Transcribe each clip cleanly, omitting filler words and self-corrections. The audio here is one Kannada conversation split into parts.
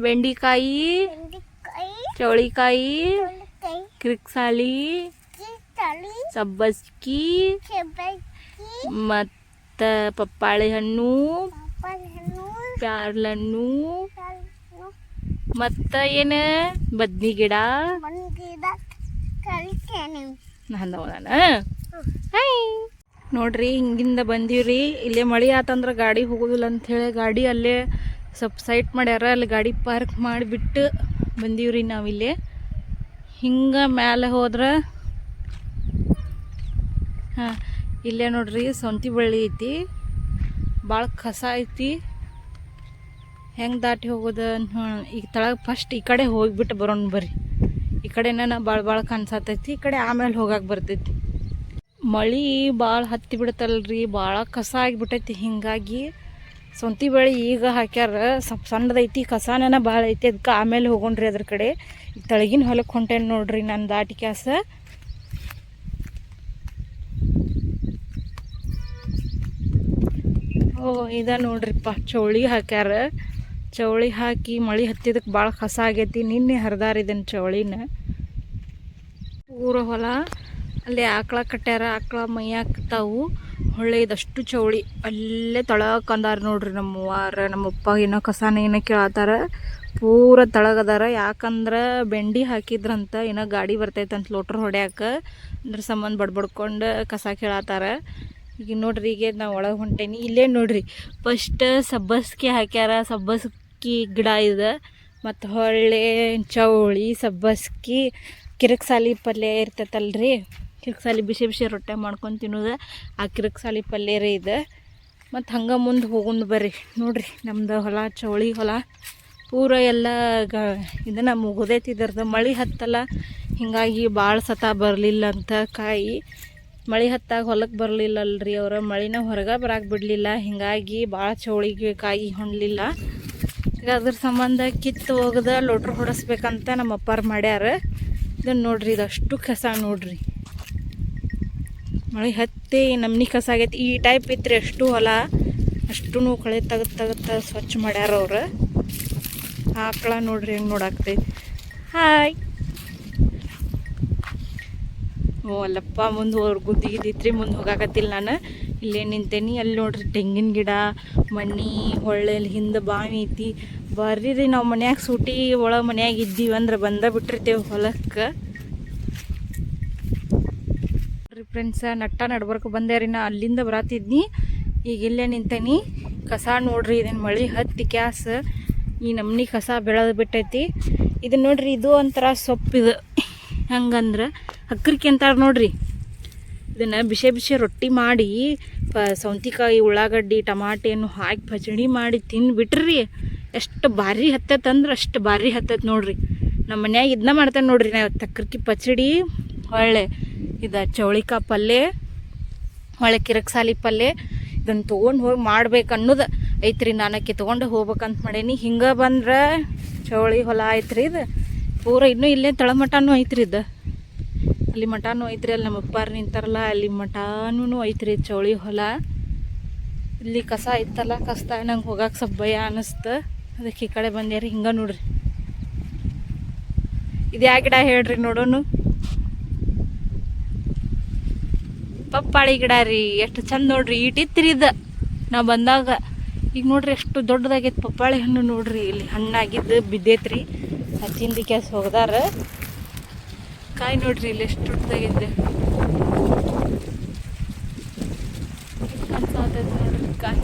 ಬೆಂಡಿಕಾಯಿ, ಚೌಳಿಕಾಯಿ, ಕಿರಿಕ್ಸಾಲಿ, ಸಬ್ಬಸ್ಗಿ, ಮತ್ತು ಪಪ್ಪಾಳಿ ಹಣ್ಣು, ಪ್ಯಾರ್ಲಣ್ಣು, ಮತ್ತು ಏನು ಬದ್ನಿ ಗಿಡ ನೋಡ್ರಿ. ಹಿಂಗಿಂದ ಬಂದೀವ್ರಿ. ಇಲ್ಲೇ ಮಳೆ ಆತಂದ್ರೆ ಗಾಡಿ ಹೋಗೋದಿಲ್ಲ ಅಂಥೇಳಿ ಗಾಡಿ ಅಲ್ಲೇ ಸ್ವಲ್ಪ ಸೈಟ್ ಮಾಡ್ಯಾರ. ಅಲ್ಲಿ ಗಾಡಿ ಪಾರ್ಕ್ ಮಾಡಿಬಿಟ್ಟು ಬಂದೀವ್ರಿ ನಾವಿಲ್ಲೇ. ಹಿಂಗೆ ಮ್ಯಾಲೆ ಹೋದ್ರೆ ಹಾಂ ಇಲ್ಲೇ ನೋಡ್ರಿ ಸೌಂತಿ ಬಳ್ಳಿ ಐತಿ. ಭಾಳ ಕಸ ಐತಿ. ಹೆಂಗೆ ದಾಟಿ ಹೋಗೋದು ಈಗ ತಳಗೆ ಫಸ್ಟ್ ಈ ಕಡೆ ಹೋಗಿಬಿಟ್ಟು ಬರೋಣ ಬರ್ರಿ. ಈ ಕಡೆನ ಭಾಳ ಕಾಣಿಸತೈತಿ. ಈ ಕಡೆ ಆಮೇಲೆ ಹೋಗಕ್ಕೆ ಬರ್ತೈತಿ. ಮಳೆ ಭಾಳ ಹತ್ತಿ ಬಿಡುತ್ತಲ್ರಿ, ಭಾಳ ಕಸ ಆಗಿಬಿಟ್ಟೈತಿ. ಹಿಂಗಾಗಿ ಸೌಂತಿ ಬಳ್ಳಿ ಈಗ ಹಾಕ್ಯಾರ. ಸ್ವಲ್ಪ ಸಣ್ಣದೈತಿ, ಕಸಾನ ಭಾಳ ಐತಿ. ಅದಕ್ಕೆ ಆಮೇಲೆ ಹೋಗೋಣ್ರಿ ಅದ್ರ ಕಡೆ. ಈಗ ತಳಗಿನ ಹೊಲಕ್ಕೆ ಹೊಂಟೇನು ನೋಡ್ರಿ ನಾನು ದಾಟಿ ಕ್ಯಾಸ. ಇದ ನೋಡ್ರಿಪ್ಪ ಚೌಳಿ ಹಾಕ್ಯಾರ. ಚೌಳಿ ಹಾಕಿ ಮಳೆ ಹತ್ತಿದಕ್ಕೆ ಭಾಳ ಕಸ ಆಗೈತಿ. ನಿನ್ನೆ ಹರಿದಾರಿದನ್ ಚೌಳಿನ. ಊರ ಹೊಲ ಅಲ್ಲಿ ಆಕಳ ಕಟ್ಟ್ಯಾರ. ಆಕಳ ಮೈಯಾಕ್ತಾವು. ಹೊಳ್ಳೆ ಇದಷ್ಟು ಚೌಳಿ ಅಲ್ಲೇ ತಳಕಂದಾರ ನೋಡ್ರಿ. ನಮ್ಮಪ್ಪ ಏನೋ ಕಸಾನ ಏನೋ ಕೇಳತ್ತಾರ. ಪೂರ ತಳಗದಾರ. ಯಾಕಂದ್ರೆ ಬೆಂಡಿ ಹಾಕಿದ್ರಂತ ಏನೋ ಗಾಡಿ ಬರ್ತೈತಂತ ಲೋಟ್ರ್ ಹೊಡ್ಯಾಕ. ಅದ್ರ ಸಂಬಂಧ ಬಡ್ಬಡ್ಕೊಂಡು ಕಸ ಕೇಳತ್ತಾರ. ಈಗ ನೋಡ್ರಿ ಈಗ ನಾವು ಒಳಗೆ ಹೊಂಟೇನಿ. ಇಲ್ಲೇ ನೋಡ್ರಿ ಫಸ್ಟ್ ಸಬ್ಬಸ್ಗಿ ಹಾಕ್ಯಾರ. ಸಬ್ಬಸ್ಗಿ ಗಿಡ ಇದೆ. ಮತ್ತು ಹೊಳ್ಳೆ ಚೌಳಿ, ಸಬ್ಬಸ್ಗಿ, ಕಿರಿಕ್ಸಾಲಿ ಪಲ್ಯ ಇರ್ತೈತಲ್ರಿ. ಕಿರಿಕ್ಸಾಲಿ ಬಿಸಿ ಬಿಸಿ ರೊಟ್ಟೆ ಮಾಡ್ಕೊಂಡು ತಿನ್ನೋದು ಆ ಕಿರಿಕ್ಸಾಲಿ ಪಲ್ಯ ರೀ ಇದೆ. ಮತ್ತು ಹಂಗೆ ಮುಂದೆ ಹೋಗೊಂಡು ಬರ್ರಿ. ನೋಡ್ರಿ ನಮ್ದು ಹೊಲ ಚೌಳಿ ಹೊಲ ಪೂರ ಎಲ್ಲ ಇದನ್ನು ಮುಗಿದೈತಿದ್ರದ್ದು. ಮಳೆ ಹತ್ತಲ್ಲ, ಹೀಗಾಗಿ ಭಾಳ ಸತ ಬರಲಿಲ್ಲ ಅಂತ ಕಾಯಿ. ಮಳೆ ಹತ್ತಾಗ ಹೊಲಕ್ಕೆ ಬರಲಿಲ್ಲಲ್ರಿ ಅವ್ರು. ಮಳಿನ ಹೊರಗೆ ಬರಕ್ಕೆ ಬಿಡಲಿಲ್ಲ. ಹೀಗಾಗಿ ಭಾಳ ಚೌಳಿಗೆ ಕಾಯಿ ಹೊಂಡಲಿಲ್ಲ. ಈಗ ಅದ್ರ ಸಂಬಂಧ ಕಿತ್ತು ಹೋಗದ ಲೋಟ್ರ್ ಹೊಡೆಸ್ಬೇಕಂತ ನಮ್ಮ ಅಪ್ಪಾರು ಮಾಡ್ಯಾರ. ಇದನ್ನು ನೋಡ್ರಿ ಇದಷ್ಟು ಕಸ ನೋಡ್ರಿ. ಮಳೆ ಹತ್ತಿ ನಮ್ನಿ ಕಸ ಆಗೈತಿ. ಈ ಟೈಪ್ ಇತ್ತು ಅಷ್ಟು ಹೊಲ. ಅಷ್ಟು ಕಳೆ ತೆಗೆದು ಸ್ವಚ್ಛ ಮಾಡ್ಯಾರ ಅವ್ರು. ಆಕಳ ನೋಡ್ರಿ ಹೆಂಗೆ ನೋಡಾಕ್ತೈತಿ. ಹಾಯ್. ಅಲ್ಲಪ್ಪ ಮುಂದೆ ಗುದ್ದಿಗಿದ್ದಿತ್ರಿ. ಮುಂದೆ ಹೋಗಾಕತ್ತಿಲ್ಲ ನಾನು. ಇಲ್ಲೇ ನಿಂತೇನಿ. ಅಲ್ಲಿ ನೋಡ್ರಿ ತೆಂಗಿನ ಗಿಡ, ಮಣ್ಣಿ, ಹೊಳ್ಳೆಲ್ಲಿ ಹಿಂದೆ ಬಾವಿ ಐತಿ. ಬರ್ರಿ ರೀ ನಾವು ಮನ್ಯಾಗ ಸೂಟಿ ಒಳಗೆ ಮನ್ಯಾಗ ಇದ್ದೀವಿ ಅಂದ್ರೆ ಬಿಟ್ಟಿರ್ತೇವೆ ಹೊಲಕ್ಕೆ. ರೀ ಫ್ರೆಂಡ್ಸ ನಟ್ಟ ನಡ್ಬರ್ಕ ಬಂದೆ ರೀ. ನಾ ಅಲ್ಲಿಂದ ಬರತ್ತಿದ್ನಿ. ಈಗ ಇಲ್ಲೇ ನಿಂತೇನಿ. ಕಸ ನೋಡ್ರಿ ಇದನ್ನು ಮಳೆ ಹತ್ತಿ ಕ್ಯಾಸ್ ಈ ನಮ್ನಿ ಕಸ ಬೆಳೆದು ಬಿಟ್ಟೈತಿ. ಇದು ನೋಡ್ರಿ ಇದು ಒಂಥರ ಸೊಪ್ಪಿದು. ಹಂಗಂದ್ರೆ ಹಕ್ರಿಕೆ ಅಂತಾರೆ ನೋಡ್ರಿ. ಇದನ್ನು ಬಿಸಿ ಬಿಸಿ ರೊಟ್ಟಿ ಮಾಡಿ ಸೌಂತಿಕಾಯಿ, ಉಳ್ಳಾಗಡ್ಡಿ, ಟಮಾಟೆಯನ್ನು ಹಾಕಿ ಪಚಡಿ ಮಾಡಿ ತಿಂದುಬಿಟ್ರಿ ಎಷ್ಟು ಭಾರಿ ಹತ್ತೈತಂದ್ರೆ ಅಷ್ಟು ಭಾರಿ ಹತ್ತೈತೆ ನೋಡ್ರಿ. ನಮ್ಮ ಮನ್ಯಾಗ ಇದನ್ನ ಮಾಡ್ತೇನೆ ನೋಡ್ರಿ. ನಾವು ತಕ್ರಕಿ ಪಚಡಿ, ಹೊಳ್ಳೆ ಇದು ಚೌಳಿಕಾಯಿ ಪಲ್ಯ, ಹೊಳ್ಳೆ ಕಿರಿಕ್ಸಾಲಿ ಪಲ್ಯ ಇದನ್ನು ತೊಗೊಂಡು ಹೋಗಿ ಮಾಡ್ಬೇಕು ಅನ್ನೋದು ಐತ್ರಿ. ನಾನಕ್ಕೆ ತೊಗೊಂಡು ಹೋಗ್ಬೇಕಂತ ಮಾಡೀನಿ. ಹಿಂಗೆ ಬಂದ್ರೆ ಚೌಳಿ ಹೊಲ ಐತ್ರಿ ಇದು ಪೂರ. ಇನ್ನೂ ಇಲ್ಲೇ ತಳಮಟನೂ ಐತ್ರಿ ಇದು. ಅಲ್ಲಿ ಮಠನೂ ಐತ್ರಿ. ಅಲ್ಲಿ ನಮ್ಮ ಅಪ್ಪಾರು ನಿಂತಾರಲ್ಲ ಅಲ್ಲಿ ಮಠನೂ ಐತ್ರಿ ಚೌಳಿ ಹೊಲ. ಇಲ್ಲಿ ಕಸ ಐತಲ್ಲ, ಕಸ್ದಾಗ ನಂಗೆ ಹೋಗಕ್ಕೆ ಸ್ವಲ್ಪ ಭಯ ಅನ್ನಿಸ್ತು. ಅದಕ್ಕೆ ಈ ಕಡೆ ಬಂದ್ಯಾರಿ. ಹಿಂಗೆ ನೋಡ್ರಿ ಇದು ಯಾ ಗಿಡ ಹೇಳ್ರಿ ನೋಡೋನು. ಪಪ್ಪಾಳಿ ಗಿಡ ರೀ. ಎಷ್ಟು ಚಂದ ನೋಡ್ರಿ. ಇಟ್ಟಿತ್ರಿ ಇದು ನಾವು ಬಂದಾಗ. ಈಗ ನೋಡ್ರಿ ಎಷ್ಟು ದೊಡ್ಡದಾಗೈತೆ ಪಪ್ಪಾಳಿ ಹಣ್ಣು ನೋಡ್ರಿ. ಇಲ್ಲಿ ಹಣ್ಣಾಗಿದ್ದು ಬಿದ್ದೈತ್ರಿ. ತಿಂದು ಕ್ಯಾಸ್ ಹೋಗ್ದಾರ. ಕಾಯಿ ನೋಡ್ರಿ ಇಲ್ಲಿ ಎಷ್ಟು ದೊಡ್ಡದಾಗೈತೆ. ನೋಡ್ರಿ ಕಾಯಿ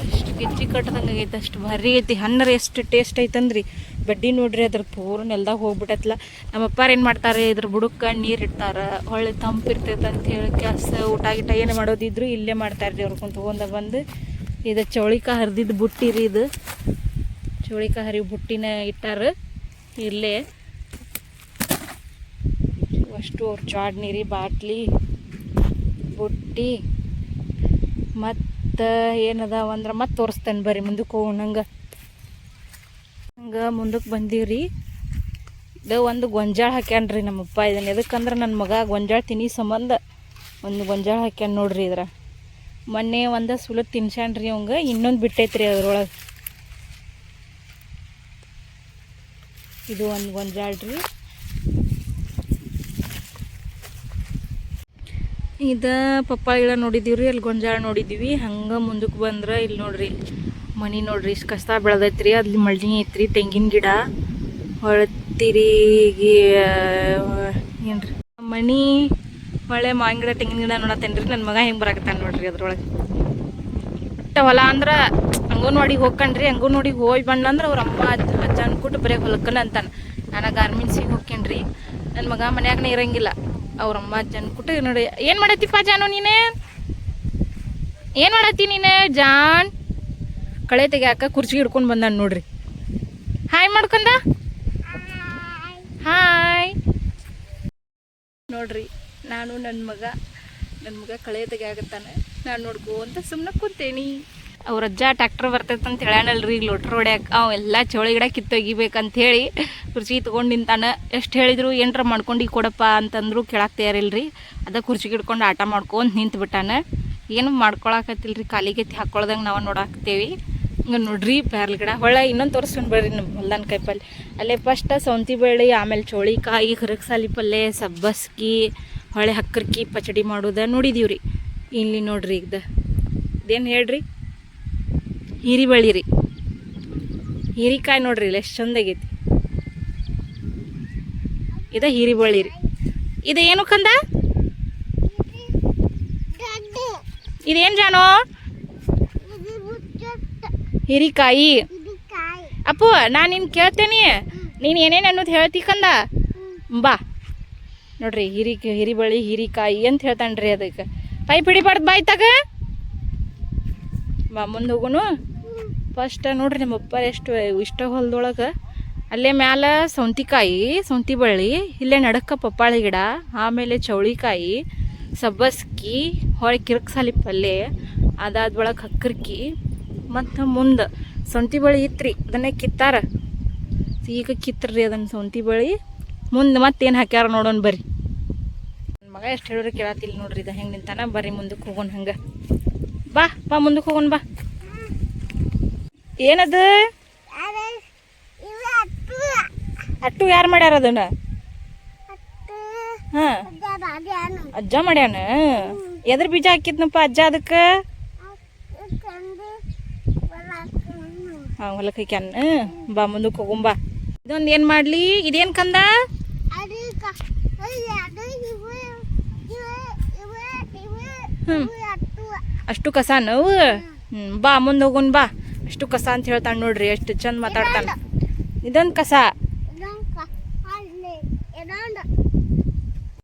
ಅಷ್ಟು ಗೆಜ್ಜಿ ಕಟ್ಟದಂಗೆ ಆಗೈತೆ. ಅಷ್ಟು ಭಾರಿ ಐತಿ. ಹಣ್ಣರ ಎಷ್ಟು ಟೇಸ್ಟ್ ಐತಂದ್ರಿ. ಬಡ್ಡಿ ನೋಡ್ರಿ ಅದ್ರ ಪೂರ ನೆಲ್ದಾಗ ಹೋಗ್ಬಿಟ್ಟೈತಲ್ಲ. ನಮ್ಮ ಅಪ್ಪಾರು ಏನು ಮಾಡ್ತಾರೆ, ಇದ್ರ ಬುಡಕ್ಕೆ ನೀರು ಇಡ್ತಾರೆ. ಹೊಳ್ಳಿ ತಂಪು ಇರ್ತೈತೆ ಅಂತ ಹೇಳಿ ಕ್ಯಾಸ್ ಊಟ ಗಿಟ ಏನು ಮಾಡೋದಿದ್ರು ಇಲ್ಲೇ ಮಾಡ್ತಾರೆ ರೀ. ಅವ್ರು ಕುಂತು ತೊಗೊಂಡ ಬಂದು. ಇದು ಚೌಳಿಕಾಯಿ ಹರಿದಿದ್ದು ಬುಟ್ಟಿ ರೀ. ಇದು ಚೌಳಿಕಾಯಿ ಹರಿವು ಬುಟ್ಟಿನ ಇಟ್ಟಾರ ಇಲ್ಲೇ. ಅಷ್ಟು ಅವ್ರ ಚಾಡ್ನಿ ರೀ, ಬಾಟ್ಲಿ, ಬುಟ್ಟಿ ಮತ್ತು ಏನದಾವ ಅಂದ್ರೆ ಮತ್ತೆ ತೋರಿಸ್ತೇನೆ ಬರ್ರಿ ಮುಂದಕ್ಕೆ ಹೋಗೋಣ. ಹಂಗೆ ಮುಂದಕ್ಕೆ ಬಂದೀವ್ರಿ. ಇದು ಒಂದು ಗೊಂಜಾಳ ಹಾಕ್ಯಾನ್ರಿ ನಮ್ಮಪ್ಪ. ಇದನ್ನು ಎದಕ್ಕಂದ್ರೆ ನನ್ನ ಮಗ ಗೊಂಜಾಳ ತಿನ್ನಿ ಸಂಬಂಧ ಒಂದು ಗೊಂಜಾಳ ಹಾಕ್ಯಾನ ನೋಡ್ರಿ. ಇದ್ರ ಮೊನ್ನೆ ಒಂದು ಸುಲತ್ ತಿನ್ಸ್ಯಾನ್ರಿ ಅವಂಗೆ. ಇನ್ನೊಂದು ಬಿಟ್ಟೈತ್ರಿ ಅದ್ರೊಳಗೆ. ಇದು ಒಂದು ಗೊಂಜಾಳ ರೀ. ಇದು ಪಪ್ಪಾಯ ಗಿಡ ನೋಡಿದ್ದೀವಿ ರೀ, ಅಲ್ಲಿ ಗೊಂಜಾಳ ನೋಡಿದ್ದೀವಿ. ಹಂಗೆ ಮುಂದಕ್ಕೆ ಬಂದ್ರೆ ಇಲ್ಲಿ ನೋಡ್ರಿ ಮನಿ ನೋಡ್ರಿ ಇಷ್ಟು ಕಷ್ಟ ಬೆಳೆದೈತ್ರಿ. ಅಲ್ಲಿ ಮಳ್ಳಿ ಐತ್ರಿ, ತೆಂಗಿನ ಗಿಡ ಹೊಳತಿರಿಗೆ ಏನ್ರಿ ಮನಿ ಹೊಳೆ ಮಾವಿನ ಗಿಡ ತೆಂಗಿನ ಗಿಡ ನೋಡತ್ತೇನೆ ರೀ. ನನ್ನ ಮಗ ಹೆಂಗೆ ಬರಾಕತ್ತಾನ ನೋಡ್ರಿ ಅದ್ರೊಳಗೆ. ಒಟ್ಟ ಹೊಲ ಅಂದ್ರೆ ಅಂಗನವಾಡಿಗೆ ಹೋಗ್ಕಂಡ್ರಿ. ಅಂಗನವಾಡಿಗೆ ಹೋಗಿ ಬಂದಂದ್ರೆ ಅವ್ರ ಅಮ್ಮ ಅಜ್ಜ ಅನ್ಕೊಟ್ಟು ಬರೀ ಹೊಲಕ್ಕನ ಅಂತಾನೆ. ನಾನು ಗಾರ್ಮೆಂಟ್ಸಿಗೆ ಹೋಗ್ಕೇನ್ರಿ. ನನ್ನ ಮಗ ಮನ್ಯಾಗನೇ ಇರಂಗಿಲ್ಲ. ಅವ್ರಮ್ಮ ಅಜ್ಜ ಅನ್ಕೊಟ್ಟು ನೋಡಿ. ಏನು ಮಾಡತ್ತೀಪ್ಪ ಜಾನು ನೀನು? ಏನು ಮಾಡತ್ತಿ ನೀನು ಜಾನ್? ಕಳೆ ತೆಗ್ಯಾಕ ಕುರ್ಚಿ ಹಿಡ್ಕೊಂಡು ಬಂದಾನ ನೋಡ್ರಿ. ಹಾಯ್ ಮಾಡ್ಕೊಂಡ. ಹಾಯ್ ನೋಡ್ರಿ. ನಾನು ನನ್ನ ಮಗ ಕಳೆ ತೆಗ್ಯಾಕತ್ತಾನೆ. ನಾನು ನೋಡ್ಕೊಂತ ಸುಮ್ಮನೆ ಕೂತೇನಿ. ಅವ್ರ ಅಜ್ಜ ಟ್ಯಾಕ್ಟರ್ ಬರ್ತೈತೆ ಅಂತ ಹೇಳ್ಯಾನಲ್ರಿ, ಈಗ ಲೋಟ್ರ್ ಹೊಡ್ಯಾಕ ಅವೆಲ್ಲ ಚೋಳಿ ಗಿಡ ಕಿತ್ತೊಗಿಬೇಕಂತ ಹೇಳಿ ಕುರ್ಚಿ ತೊಗೊಂಡು ನಿಂತಾನ. ಎಷ್ಟು ಹೇಳಿದ್ರು ಏನರ ಮಾಡ್ಕೊಂಡು ಕೊಡಪ್ಪ ಅಂತಂದ್ರು ಕೇಳಾಕ್ ತಯಾರಿಲ್ರಿ. ಅದ ಕುರ್ಚಿಗೆ ಹಿಡ್ಕೊಂಡು ಆಟ ಮಾಡ್ಕೊಂತ ನಿಂತು ಬಿಟ್ಟಾನ. ಏನು ಮಾಡ್ಕೊಳಕತ್ತಿಲ್ರಿ, ಕಾಲಿಗೆತ್ತಿ ಹಾಕ್ಕೊಳ್ದಂಗೆ ನಾವು ನೋಡಾಕ್ತೇವಿ. ಹಿಂಗೆ ನೋಡ್ರಿ ಪ್ಯಾರ್ಲ ಗಿಡ. ಹೊಳೆ ಇನ್ನೊಂದು ತೋರಿಸ್ಕೊಂಡು ಬರ್ರಿ ನಮ್ಮ ಹೊಲ್ದಾನ ಕಾಯಿ ಪಲ್ಲೆ. ಅಲ್ಲೇ ಫಸ್ಟ್ ಸೌಂತಿ ಬೇಳೆ, ಆಮೇಲೆ ಚೋಳಿಕಾಯಿ, ಹರಕ್ಸಾಲಿ ಪಲ್ಲೆ, ಸಬ್ಬಸ್ಗಿ, ಹೊಳೆ ಹಕ್ಕರ್ಕಿ ಪಚಡಿ ಮಾಡೋದ ನೋಡಿದೀವ್ರಿ. ಇಲ್ಲಿ ನೋಡ್ರಿ ಇದೇನು ಹೇಳ್ರಿ, ಹೀರಿಬಳ್ಳಿ ರೀ. ಹೀರಿಕಾಯಿ ನೋಡ್ರಿ ಇಲ್ಲ ಎಷ್ಟು ಚಂದಾಗೈತಿ. ಹೀರಿಬಳ್ಳಿ ರೀ. ಏನು ಕಂದ? ಇದೇನು ಜಾನೋ? ಹೀರಿಕಾಯಿ. ಅಪ್ಪು ನಾನು ನಿನ್ ಕೇಳ್ತೇನಿ, ನೀನು ಏನೇನು ಅನ್ನೋದು ಹೇಳ್ತಿ ಕಂದ. ಬಾ ನೋಡ್ರಿ ಹೀರಿಬಳ್ಳಿ ಹೀರಿಕಾಯಿ ಅಂತ ಹೇಳ್ತಾನ್ರಿ. ಅದಕ್ಕೆ ಪೈಪ್ ಹಿಡಿಬಾರ್ದು ಬಾಯ್ ತಗ. ಬಾ ಮುಂದೆ ಹೋಗುನು. ಫಸ್ಟ್ ನೋಡ್ರಿ ನಮ್ಮಪ್ಪ ಎಷ್ಟು ಇಷ್ಟ ಹೊಲದೊಳಗೆ ಅಲ್ಲೇ ಮ್ಯಾಲ ಸೌಂತಿ ಬಳ್ಳಿ, ಇಲ್ಲೇ ನಡಕ್ಕ ಪಪ್ಪಾಳಿ ಗಿಡ, ಆಮೇಲೆ ಚೌಳಿಕಾಯಿ, ಸಬ್ಬಸ್ಗಿ, ಹೊಳೆ ಕಿರಕ್ಸಾಲಿ ಪಲ್ಲೆ, ಅದಾದ ಒಳಗೆ ಹಕ್ಕರ್ಕಿ, ಮತ್ತು ಮುಂದೆ ಸೌಂತಿ ಬಳ್ಳಿ ಇತ್ರಿ. ಅದನ್ನೇ ಕಿತ್ತಾರ, ಈಗ ಕಿತ್ತರಿ ಅದನ್ನು ಸೌಂತಿ ಬಳ್ಳಿ. ಮುಂದೆ ಮತ್ತೇನು ಹಾಕ್ಯಾರ ನೋಡೋಣ ಬರ್ರಿ. ನನ್ನ ಮಗ ಎಷ್ಟು ಹೇಳಿದ್ರೆ ಕೇಳತ್ತಿಲ್ಲ ನೋಡ್ರಿ. ಹೆಂಗೆ ನಿಂತಾನ. ಬರ್ರಿ ಮುಂದಕ್ಕೆ ಹೋಗೋಣ. ಹಂಗೆ ಬಾ ಮುಂದಕ್ಕೆ ಹೋಗೋಣ ಬಾ. ಏನದು? ಅಟ್ಟು ಯಾರು ಮಾಡ್ಯಾರ ಅದನ್ನ? ಹಾಂ ಅಜ್ಜ ಮಾಡ್ಯಾನ. ಎದ್ರ ಬೀಜ ಹಾಕಿದ್ನಪ್ಪ ಅಜ್ಜ ಅದಕ್ಕೆ? ಹಾಂ ಹೊಲಕ್ಕೆ ಹಾಕ್ಯಾನ. ಬಾ ಮುಂದಕ್ಕೆ ಹೋಗುಂಬ. ಇದೊಂದು ಏನು ಮಾಡಲಿ? ಇದೇನು ಕಂದ? ಅಷ್ಟು ಕಸ ನಾವು. ಬಾ ಮುಂದೆ ಹೋಗೋಣ ಬಾ. ಅಷ್ಟು ಕಸ ಅಂತ ಹೇಳ್ತಾನೆ ನೋಡ್ರಿ, ಎಷ್ಟು ಚಂದ ಮಾತಾಡ್ತಾನೆ. ಇದೊಂದು ಕಸ.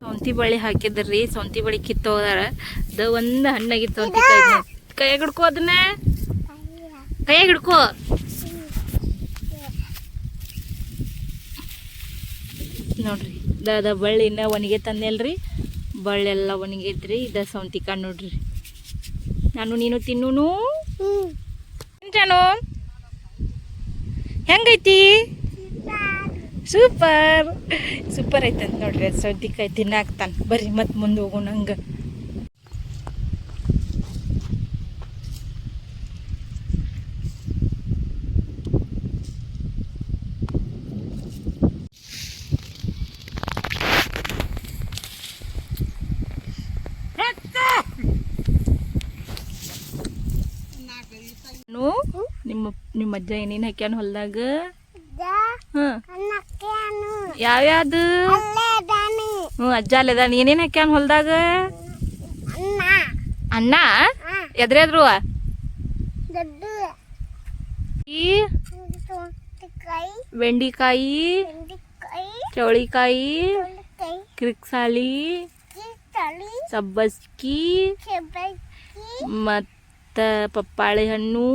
ಸೌಂತಿ ಬಳ್ಳಿ ಹಾಕಿದ್ರಿ. ಸೌಂತಿ ಬಳ್ಳಿ ಕಿತ್ತೋದಾರ. ಒಂದು ಹಣ್ಣಾಗಿತ್ತು ಸೌಂತಿಕಾಯಿ. ಕೈಯಾಗ ಹಿಡ್ಕೋ ಅದನ್ನ, ಕೈಯಾಗ ಹಿಡ್ಕೋ. ನೋಡ್ರಿ ಬಳ್ಳಿನ ಒಣಗೆ ತಂದೇಲ್ರಿ. ಬಳ್ಳೆಲ್ಲ ಒಣಗೈತ್ರಿ. ಸೌಂತಿಕಾಯಿ ನೋಡ್ರಿ. ನಾನು ನೀನು ತಿನ್ನೂನು. ಜಾನು ಹೆಂಗೈತಿ? ಸೂಪರ್ ಐತಂತ ನೋಡ್ರಿ. ಸೌಂತಿಕಾಯಿ ತಿನ್ನಾಕ್ತಾನೆ. ಬರ್ರಿ ಮತ್ತೆ ಮುಂದೆ ಹೋಗೋಣ. ಹಂಗೆ ನಿಮ್ಮ ಅಜ್ಜ ಏನೇನು ಹಾಕ್ಯಾನ ಹೊಲ್ದಾಗ? ಯಾವ್ಯಾವ್ದು? ಅಜ್ಜ ಅಲ್ಲದ. ಏನೇನು ಹಾಕ್ಯಾನ ಹೊಲ್ದಾಗ? ಅನ್ನ. ಎದ್ರೆದ್ರು? ಬೆಂಡಿಕಾಯಿ, ಚೌಳಿಕಾಯಿ, ಕಿರಿಕ್ಸಾಲಿ, ಸಬ್ಬಸ್ಗಿ, ಮತ್ತು ಪಪ್ಪಾಳಿ ಹಣ್ಣು,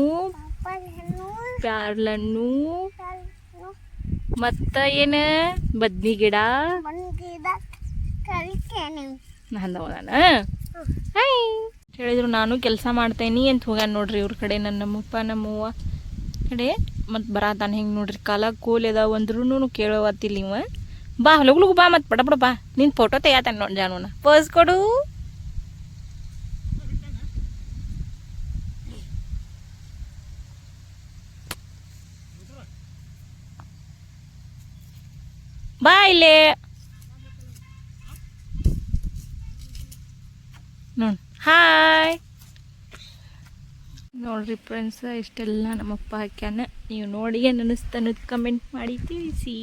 ಪ್ಯಾರ್ಲಣ್ಣು, ಮತ್ತು ಏನು ಬದ್ನಿ ಗಿಡ. ಹೇಳಿದ್ರು ನಾನು ಕೆಲಸ ಮಾಡ್ತೇನಿ ಅಂತ ಹೋಗ್ಯಾನ ನೋಡ್ರಿ. ಇವ್ರ ಕಡೆ ನಮ್ಮಪ್ಪ ನಮ್ಮವ್ವ ಕಡೆ ಮತ್ತು ಬರಾತಾನೆ. ಹಿಂಗೆ ನೋಡ್ರಿ ಕಾಲಾಗ ಕೋಲ್ ಅದಾವ ಅಂದ್ರೂ ಕೇಳೋವತ್ತಿಲ್ಲ ಇವ. ಬಾ ಲಗು ಬಾ ಮತ್ತು ಪಡ ಬಾ. ನಿನ್ನ ಫೋಟೋ ತೆಗಿತಾನೆ ನೋಡಿ ಜಾನುನ. ಪೋಸ್ ಕೊಡು. ಬಾ ಇಲ್ಲೇ ನೋಡಿ. ಹಾಯ್ ನೋಡ್ರಿ ಫ್ರೆಂಡ್ಸ್, ಇಷ್ಟೆಲ್ಲ ನಮ್ಮಪ್ಪ ಹಾಕ್ಯಾನ. ನೀವು ನೋಡಿ ಏನು ಅನ್ನಿಸ್ತು ಅನ್ನೋದು ಕಮೆಂಟ್ ಮಾಡಿ ತಿಳಿಸಿ.